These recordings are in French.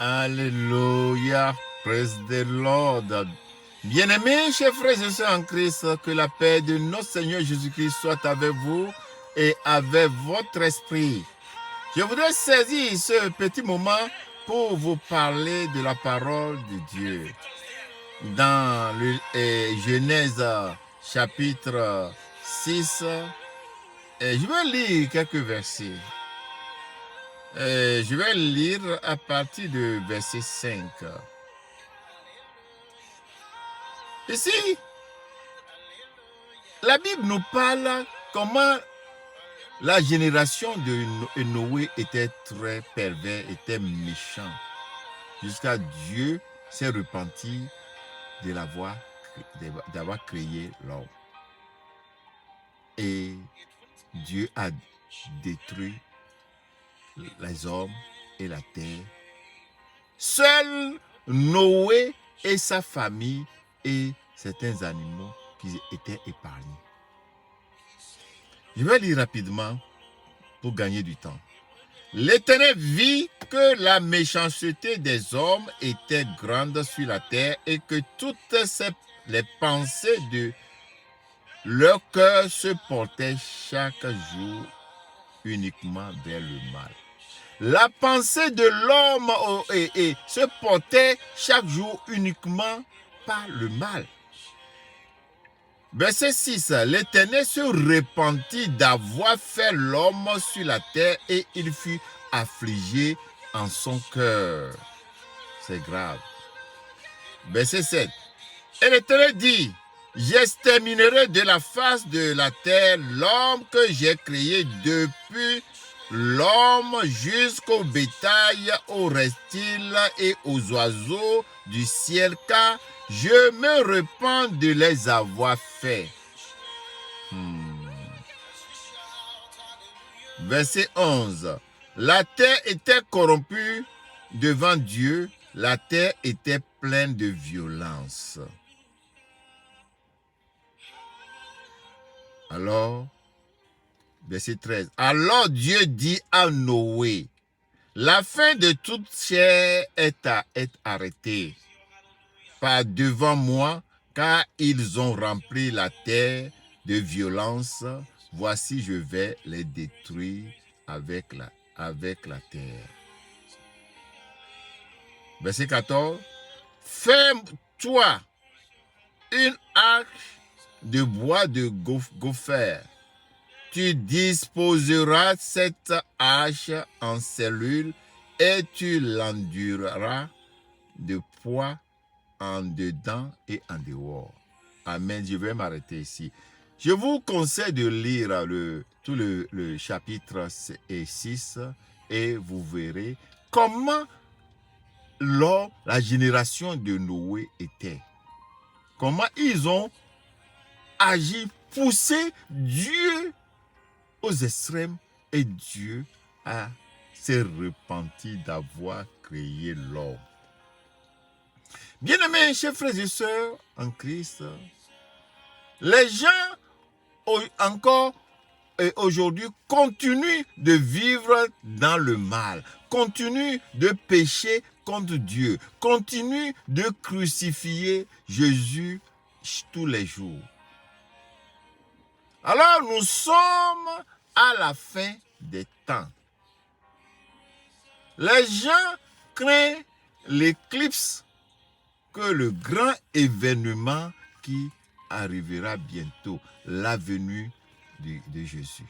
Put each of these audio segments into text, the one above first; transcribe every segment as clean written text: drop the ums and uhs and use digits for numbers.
Alléluia. Praise the Lord. Bien-aimés, chers frères et sœurs en Christ, que la paix de notre Seigneur Jésus-Christ soit avec vous et avec votre esprit. Je voudrais saisir ce petit moment pour vous parler de la parole de Dieu. Dans le Genèse chapitre 6, je vais lire quelques versets. Je vais lire à partir de verset 5. Ici, la Bible nous parle comment la génération de Noé était très pervers, était méchant, jusqu'à Dieu s'est repenti d'avoir créé l'homme. Et Dieu a détruit les hommes et la terre. Seul Noé et sa famille et certains animaux qui étaient épargnés. Je vais lire rapidement pour gagner du temps. L'Éternel vit que la méchanceté des hommes était grande sur la terre et que toutes les pensées de leur cœur se portaient chaque jour uniquement vers le mal. La pensée de l'homme se portait chaque jour uniquement par le mal. Verset 6. L'Éternel se repentit d'avoir fait l'homme sur la terre et il fut affligé en son cœur. C'est grave. Verset 7. Et l'Éternel dit, j'exterminerai de la face de la terre l'homme que j'ai créé depuis l'homme jusqu'au bétail, aux reptiles et aux oiseaux du ciel, car je me repens de les avoir faits. Verset 11. La terre était corrompue devant Dieu, la terre était pleine de violence. Alors, verset 13. Alors Dieu dit à Noé, la fin de toute chair est arrêtée par devant moi, car ils ont rempli la terre de violence. Voici, je vais les détruire avec la terre. Verset 14. Fais-toi une arche de bois de gopher. Tu disposeras cette arche en cellules et tu l'endureras de poids en dedans et en dehors. Amen. Je vais m'arrêter ici. Je vous conseille de lire tout le chapitre 6 et vous verrez comment la génération de Noé était. Comment ils ont agi, poussé Dieu aux extrêmes et Dieu s'est repenti d'avoir créé l'homme. Bien-aimés, chers frères et sœurs en Christ, les gens encore aujourd'hui continuent de vivre dans le mal, continuent de pécher contre Dieu, continuent de crucifier Jésus tous les jours. Alors nous sommes à la fin des temps. Les gens craignent l'éclipse, que le grand événement qui arrivera bientôt, la venue de Jésus.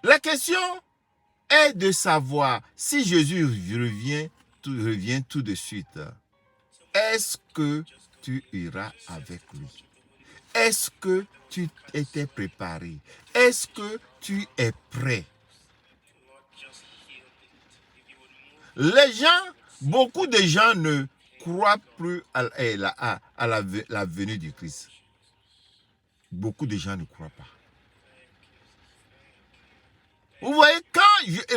La question est de savoir si Jésus revient tout de suite. Est-ce que tu iras avec lui? Est-ce que tu étais préparé? Est-ce que tu es prêt? Beaucoup de gens ne croient plus à la venue du Christ. Beaucoup de gens ne croient pas. Vous voyez, quand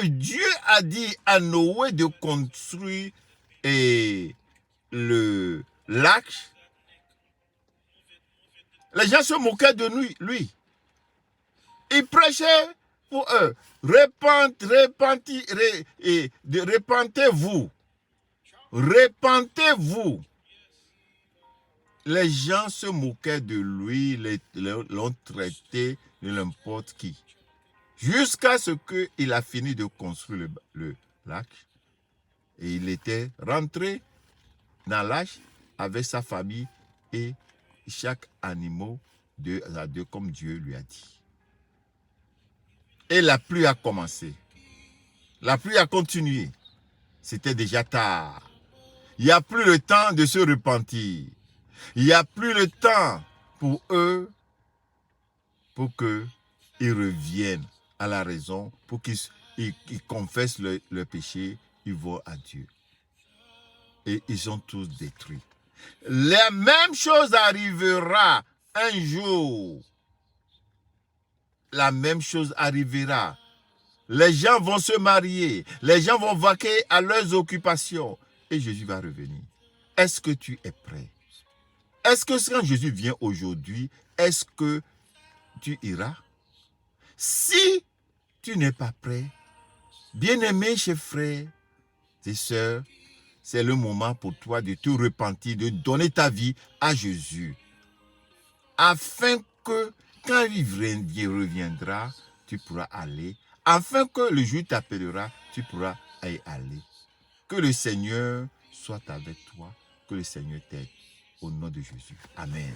Dieu a dit à Noé de construire l'arche, les gens se moquaient de lui. Il prêchait pour eux. Repentez-vous. Repentez-vous. Les gens se moquaient de lui, l'ont traité de n'importe qui. Jusqu'à ce qu'il a fini de construire le lac. Et il était rentré dans l'âge avec sa famille et chaque animal deux à deux comme Dieu lui a dit. Et la pluie a commencé. La pluie a continué. C'était déjà tard. Il n'y a plus le temps de se repentir. Il n'y a plus le temps pour eux, pour qu'ils reviennent à la raison, pour qu'ils confessent le péché, ils vont à Dieu. Et ils sont tous détruits. La même chose arrivera un jour. La même chose arrivera. Les gens vont se marier. Les gens vont vaquer à leurs occupations. Et Jésus va revenir. Est-ce que tu es prêt? Est-ce que quand Jésus vient aujourd'hui, est-ce que tu iras? Si tu n'es pas prêt, bien-aimé chers frères et sœurs, c'est le moment pour toi de te repentir, de donner ta vie à Jésus. Afin que, quand il reviendra, tu pourras aller. Afin que le jour t'appellera, tu pourras y aller. Que le Seigneur soit avec toi. Que le Seigneur t'aide. Au nom de Jésus. Amen.